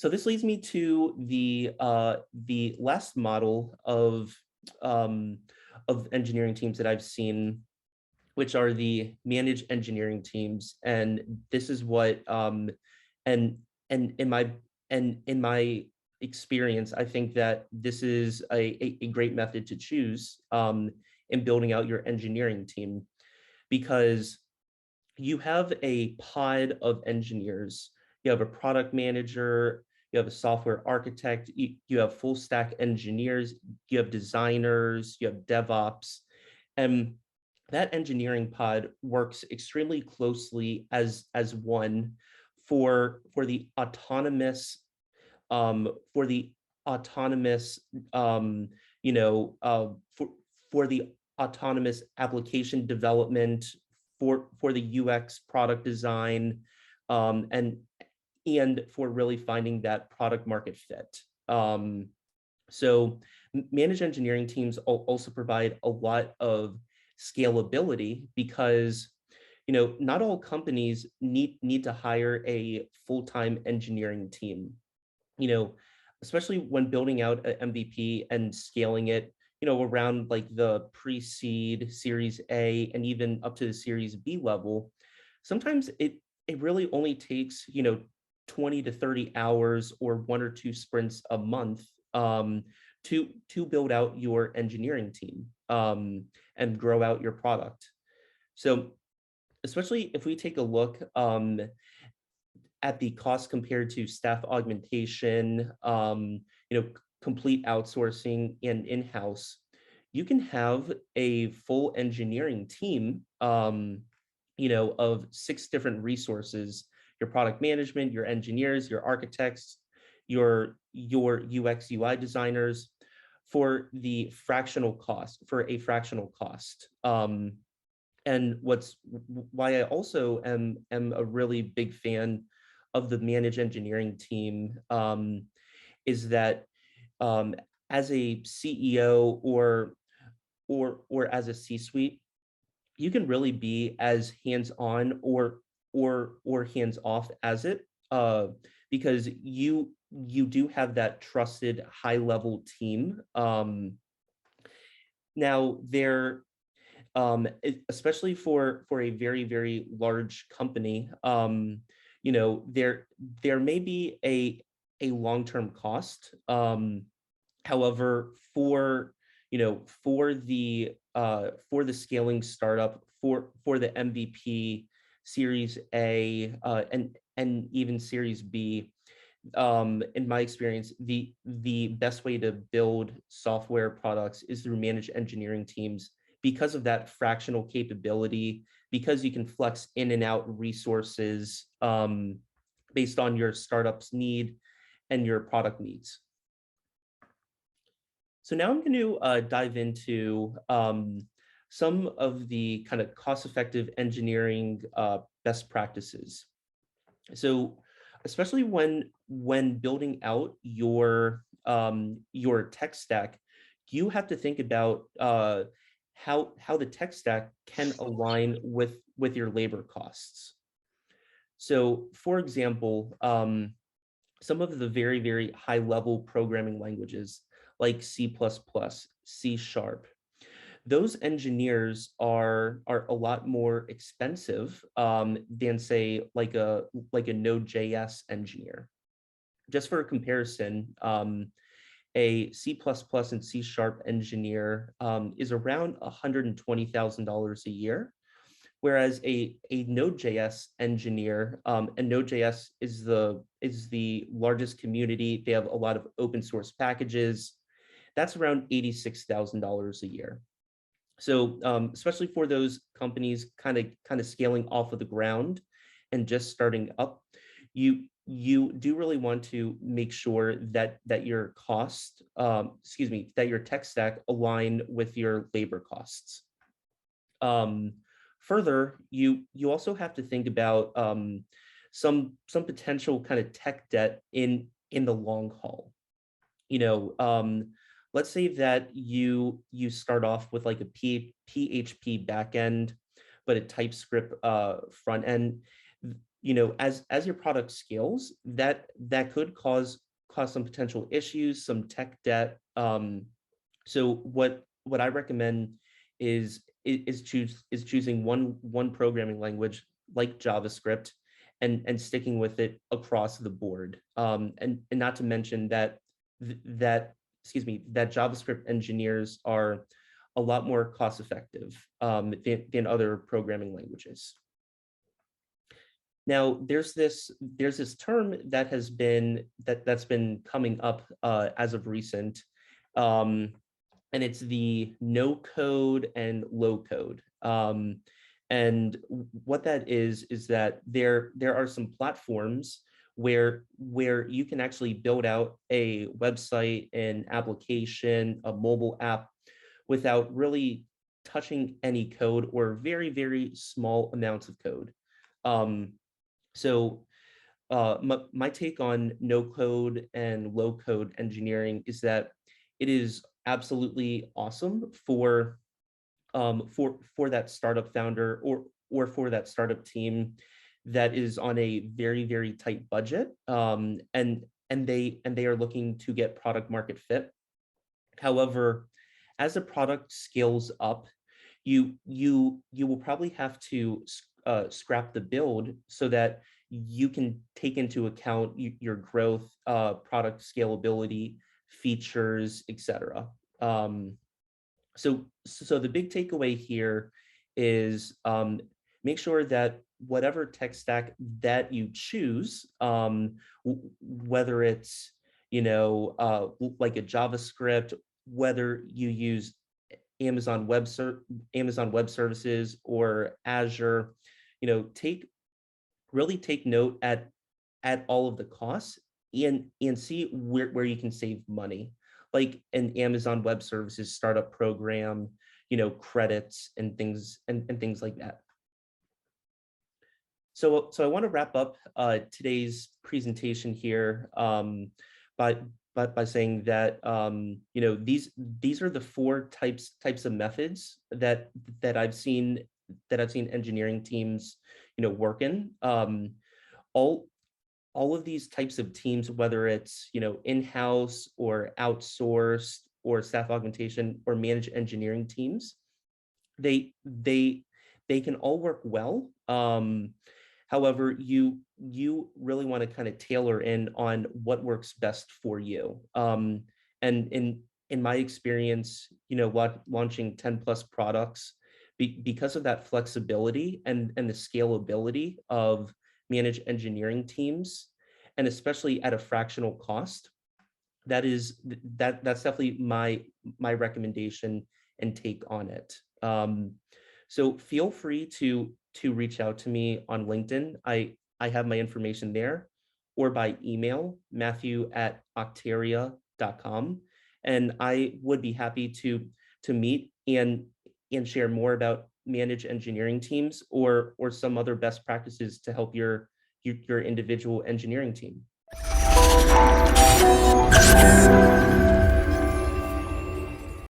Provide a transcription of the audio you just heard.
So this leads me to the last model um, of engineering teams that I've seen, which are the managed engineering teams. And this is what and and in my experience, I think that this is a great method to choose in building out your engineering team, because you have a pod of engineers. You have a product manager, you have a software architect, you have full stack engineers, you have designers, you have DevOps, and that engineering pod works extremely closely as one for the autonomous for the autonomous um, you know for the autonomous application development, for the UX product design, and for really finding that product market fit. So managed engineering teams also provide a lot of scalability, because not all companies need to hire a full-time engineering team, you know, especially when building out an MVP and scaling it, around like the pre-seed, Series A, and even up to the Series B level. Sometimes it really only takes, 20 to 30 hours or one or two sprints a month to build out your engineering team and grow out your product. So especially if we take a look at the cost compared to staff augmentation, complete outsourcing and in-house, you can have a full engineering team, of 6 different resources: your product management, your engineers, your architects, your UX UI designers, for a fractional cost. And why I also am a really big fan of the managed engineering team is that um, as a CEO or as a C-suite, you can really be as hands-on or hands-off as it, because you do have that trusted high-level team. Now there especially for a very, very large company, there may be a long-term cost. However, for the scaling startup, for the MVP, Series A, and even Series B, in my experience, the best way to build software products is through managed engineering teams, because of that fractional capability, because you can flex in and out resources based on your startup's need and your product needs. So now I'm going to dive into some of the kind of cost-effective engineering best practices. So especially when building out your tech stack, you have to think about how the tech stack can align with your labor costs. So, for example, some of the very, very high level programming languages like C++, C#, those engineers are a lot more expensive than, say, like a Node.js engineer. Just for a comparison, a C++ and C# engineer is around $120,000 a year, whereas a Node.js engineer, and Node.js is the largest community. They have a lot of open source packages. That's around $86,000 a year. So especially for those companies kind of scaling off of the ground and just starting up, you do really want to make sure that your that your tech stack align with your labor costs. Further, you also have to think about some potential kind of tech debt in the long haul. Let's say that you start off with like a PHP backend, but a TypeScript front end. as your product scales, that could cause some potential issues, some tech debt. So what I recommend is choosing one programming language like JavaScript and sticking with it across the board. And not to mention that excuse me, that JavaScript engineers are a lot more cost effective than other programming languages. Now, there's this term that's been coming up as of recent, um, and it's the no code and low code. And what that is that there are some platforms where you can actually build out a website, an application, a mobile app without really touching any code or very small amounts of code. Um, so my take on no code and low code engineering is that it is absolutely awesome for that startup founder or for that startup team that is on a very tight budget, and they are looking to get product market fit. However, as the product scales up, you will probably have to scrap the build so that you can take into account your growth, product scalability, features, etc. Um, so the big takeaway here is, make sure that whatever tech stack that you choose, whether it's like a JavaScript, whether you use Amazon Web Services or Azure, take really take note at all of the costs and see where you can save money, like an Amazon Web Services startup program, credits and things like that. So I want to wrap up today's presentation here, by by saying that, these are the four types of methods that I've seen engineering teams work in. All all of these types of teams, whether it's in-house or outsourced or staff augmentation or managed engineering teams, they they they can all work well. However, you really want to kind of tailor in on what works best for you. And in my experience, launching 10 plus products, because of that flexibility and the scalability of managed engineering teams, and especially at a fractional cost, that's definitely my recommendation and take on it. So feel free to reach out to me on LinkedIn. I have my information there, or by email, matthew@octaria.com. And I would be happy to meet and share more about managed engineering teams or some other best practices to help your individual engineering team.